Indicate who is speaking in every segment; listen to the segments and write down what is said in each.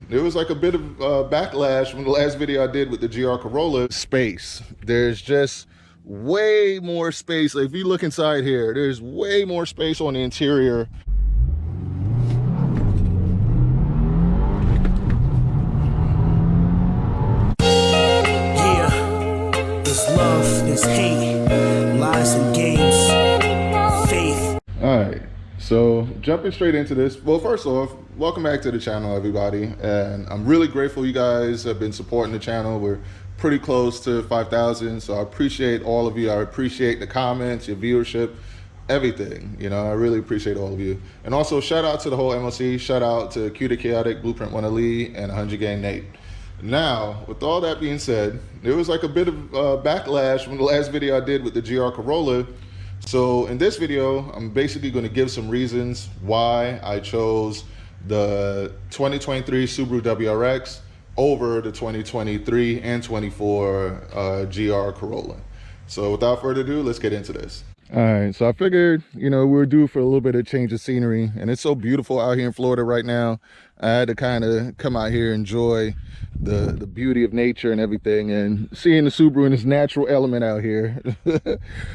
Speaker 1: There was like a bit of backlash from the last video I did with the GR Corolla. Space. There's just way more space. Like if you look inside here, there's way more space on the interior.
Speaker 2: Yeah, there's love, there's hate, lies and games, faith.
Speaker 1: All right. So jumping straight into this, well, first off, welcome back to the channel, everybody. And I'm really grateful you guys have been supporting the channel. We're pretty close to 5,000. So I appreciate all of you. I appreciate the comments, your viewership, everything. You know, I really appreciate all of you. And also shout out to the whole MLC. Shout out to Q the Chaotic, Blueprint 1 Lee, and 100 Gang Nate. Now, with all that being said, there was like a bit of backlash from the last video I did with the GR Corolla. So in this video, I'm basically going to give some reasons why I chose the 2023 Subaru WRX over the 2023 and 24 GR Corolla. So without further ado, let's get into this. All right, so I figured, you know, we're due for a little bit of change of scenery, and it's so beautiful out here in Florida right now. I had to kind of come out here, enjoy the beauty of nature and everything, and seeing the Subaru in its natural element out here.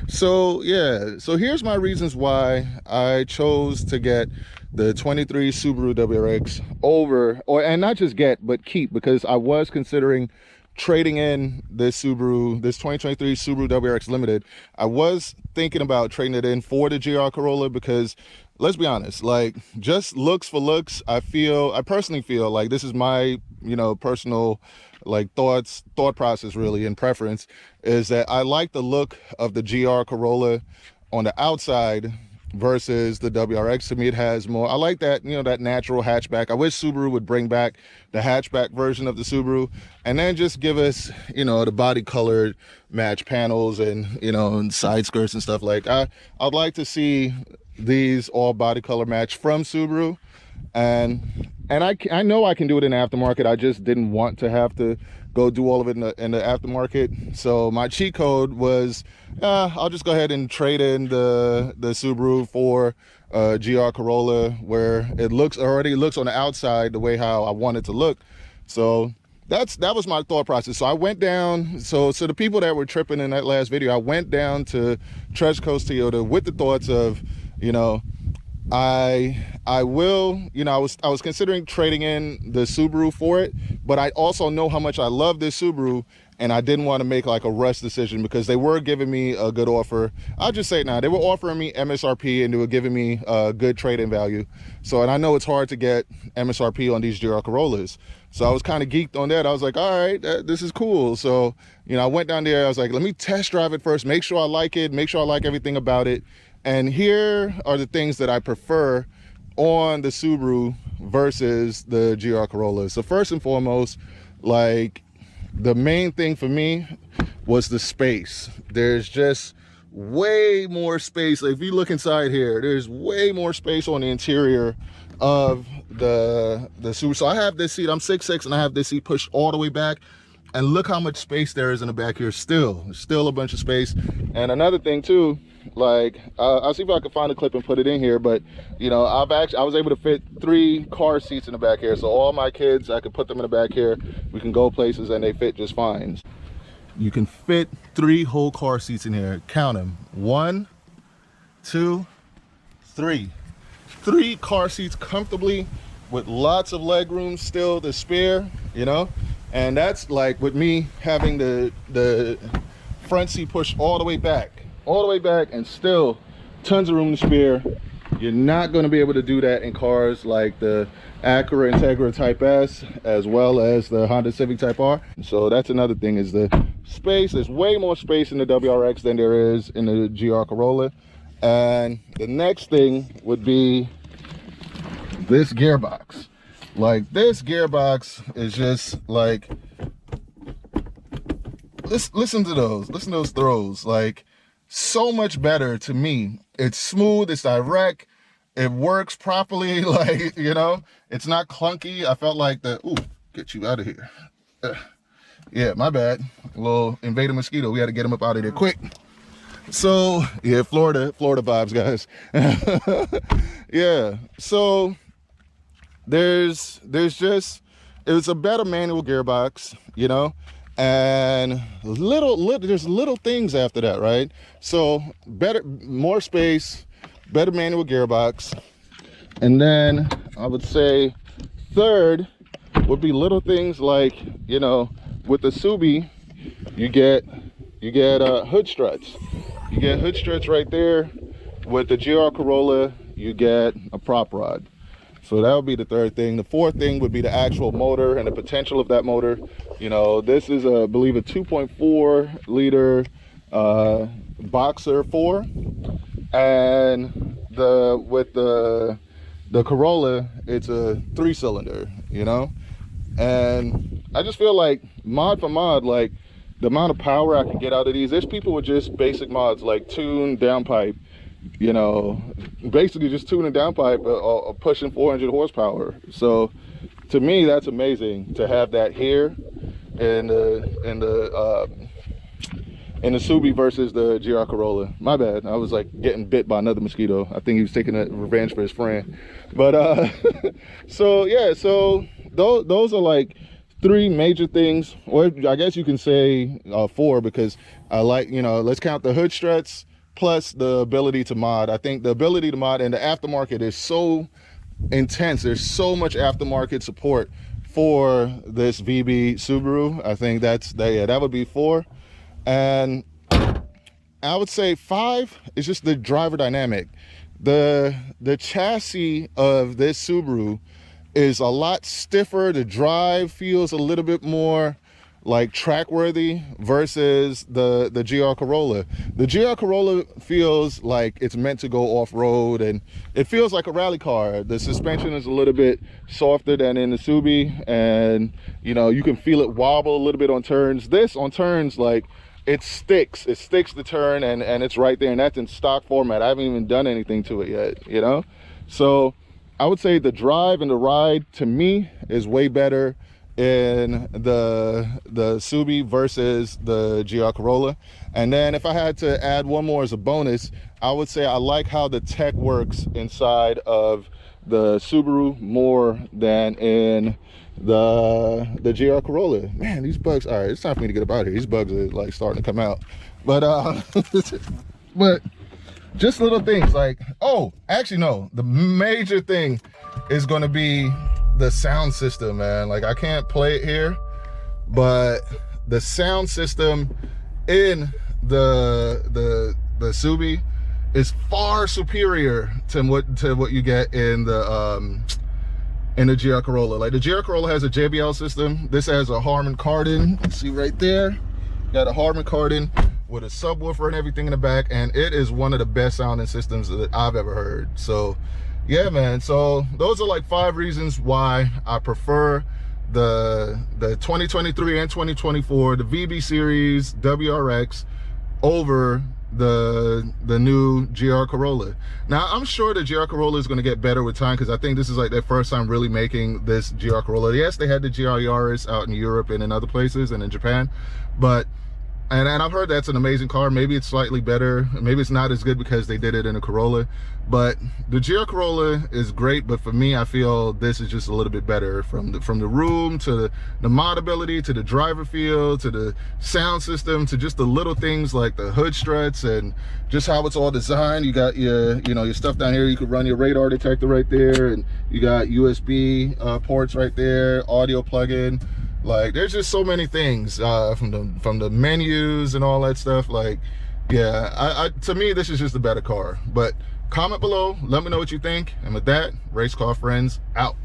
Speaker 1: So yeah, so here's my reasons why I chose to get the 23 Subaru WRX over, and not just get, but keep, because I was considering trading in this Subaru, this 2023 Subaru WRX Limited. I was thinking about trading it in for the GR Corolla because, let's be honest, like, just looks for looks, I personally feel like, this is my, you know, personal like thought process really, and preference, is that I like the look of the GR Corolla on the outside versus the WRX. To me, it has more, I like that, you know, that natural hatchback. I wish Subaru would bring back the hatchback version of the Subaru and then just give us, you know, the body colored match panels and, you know, and side skirts and stuff. Like I'd like to see these all body color match from Subaru, and I know I can do it in the aftermarket. I just didn't want to have to go do all of it in the aftermarket. So my cheat code was, I'll just go ahead and trade in the Subaru for GR Corolla, where it already looks on the outside the way how I want it to look. So that was my thought process. So I went down, so the people that were tripping in that last video, I went down to Treasure Coast Toyota with the thoughts of, you know, I will, you know, I was considering trading in the Subaru for it, but I also know how much I love this Subaru, and I didn't want to make like a rush decision because they were giving me a good offer. I'll just say it now, they were offering me MSRP and they were giving me a good trade-in value. So, and I know it's hard to get MSRP on these GR Corollas. So I was kind of geeked on that. I was like, all right, this is cool. So, you know, I went down there, I was like, let me test drive it first, make sure I like it, make sure I like everything about it. And here are the things that I prefer on the Subaru versus the GR Corolla. So first and foremost, like, the main thing for me was the space. There's just way more space. Like if you look inside here, there's way more space on the interior of the Subaru. So I have this seat, I'm 6'6", and I have this seat pushed all the way back. And look how much space there is in the back here. Still a bunch of space. And another thing too, like I'll see if I can find a clip and put it in here, but you know, I was able to fit 3 car seats in the back here. So all my kids, I could put them in the back here. We can go places and they fit just fine. You can fit 3 whole car seats in here. Count them. 1, 2, 3. 3 car seats comfortably with lots of leg room still to spare, you know. And that's like with me having the front seat pushed all the way back, and still tons of room to spare. You're not going to be able to do that in cars like the Acura Integra Type S, as well as the Honda Civic Type R. So that's another thing, is the space. There's way more space in the WRX than there is in the GR Corolla. And the next thing would be this gearbox. Like, this gearbox is just like, listen to those throws. Like, so much better to me. It's smooth, it's direct, it works properly. Like, you know, it's not clunky. I felt like ooh, get you out of here. Yeah, my bad. A little invading mosquito. We had to get him up out of there quick. So yeah, Florida vibes, guys. Yeah, so there's just, it's a better manual gearbox, you know, and there's little things after that, right? So better, more space, better manual gearbox. And then I would say third would be little things like, you know, with the Subi, you get hood struts. You get hood struts right there. With the GR Corolla, you get a prop rod. So that would be the third thing. The fourth thing would be the actual motor and the potential of that motor. You know, this is I believe a 2.4 liter Boxer 4, and with the Corolla, it's a 3-cylinder, you know. And I just feel like mod for mod, like the amount of power I can get out of these, there's people with just basic mods like tune, downpipe, you know, basically just tuning downpipe or pushing 400 horsepower. So to me, that's amazing to have that here in the Subi versus the GR Corolla. My bad, I was like getting bit by another mosquito. I think he was taking a revenge for his friend. But so yeah, so those are like three major things, or I guess you can say four, because I like, you know, let's count the hood struts plus the ability to mod. I think the ability to mod and the aftermarket is so intense. There's so much aftermarket support for this VB Subaru. I think that would be 4. And I would say 5 is just the driver dynamic. The chassis of this Subaru is a lot stiffer. The drive feels a little bit more like track worthy versus the GR Corolla. The GR Corolla feels like it's meant to go off-road, and it feels like a rally car. The suspension is a little bit softer than in the Subi, and you know, you can feel it wobble a little bit on turns. This on turns, like it sticks the turn, and it's right there, and that's in stock format. I haven't even done anything to it yet, you know. So I would say the drive and the ride to me is way better in the Subi versus the GR Corolla. And then if I had to add one more as a bonus, I would say I like how the tech works inside of the Subaru more than in the GR Corolla. Man, these bugs, all right, it's time for me to get up out of here. These bugs are like starting to come out. But but just little things like, oh, actually no, the major thing is going to be the sound system, man. Like, I can't play it here, but the sound system in the Subi is far superior to what you get in the GR Corolla. Like, the GR Corolla has a JBL system. This has a Harman Kardon. You see right there, got a Harman Kardon with a subwoofer and everything in the back, and it is one of the best sounding systems that I've ever heard. So yeah, man, so those are like 5 reasons why I prefer the 2023 and 2024, the VB series WRX over the new GR Corolla. Now, I'm sure the GR Corolla is going to get better with time, because I think this is like their first time really making this GR Corolla. Yes, they had the GR Yaris out in Europe and in other places and in Japan, but and I've heard that's an amazing car. Maybe it's slightly better, maybe it's not as good because they did it in a Corolla, but the GR Corolla is great. But for me, I feel this is just a little bit better, from the room to the modability to the driver feel to the sound system to just the little things like the hood struts and just how it's all designed. You got your stuff down here. You could run your radar detector right there, and you got USB ports right there, audio plug-in. Like, there's just so many things from the menus and all that stuff. Like, yeah, to me, this is just a better car. But comment below, let me know what you think. And with that, Race Car Friends out.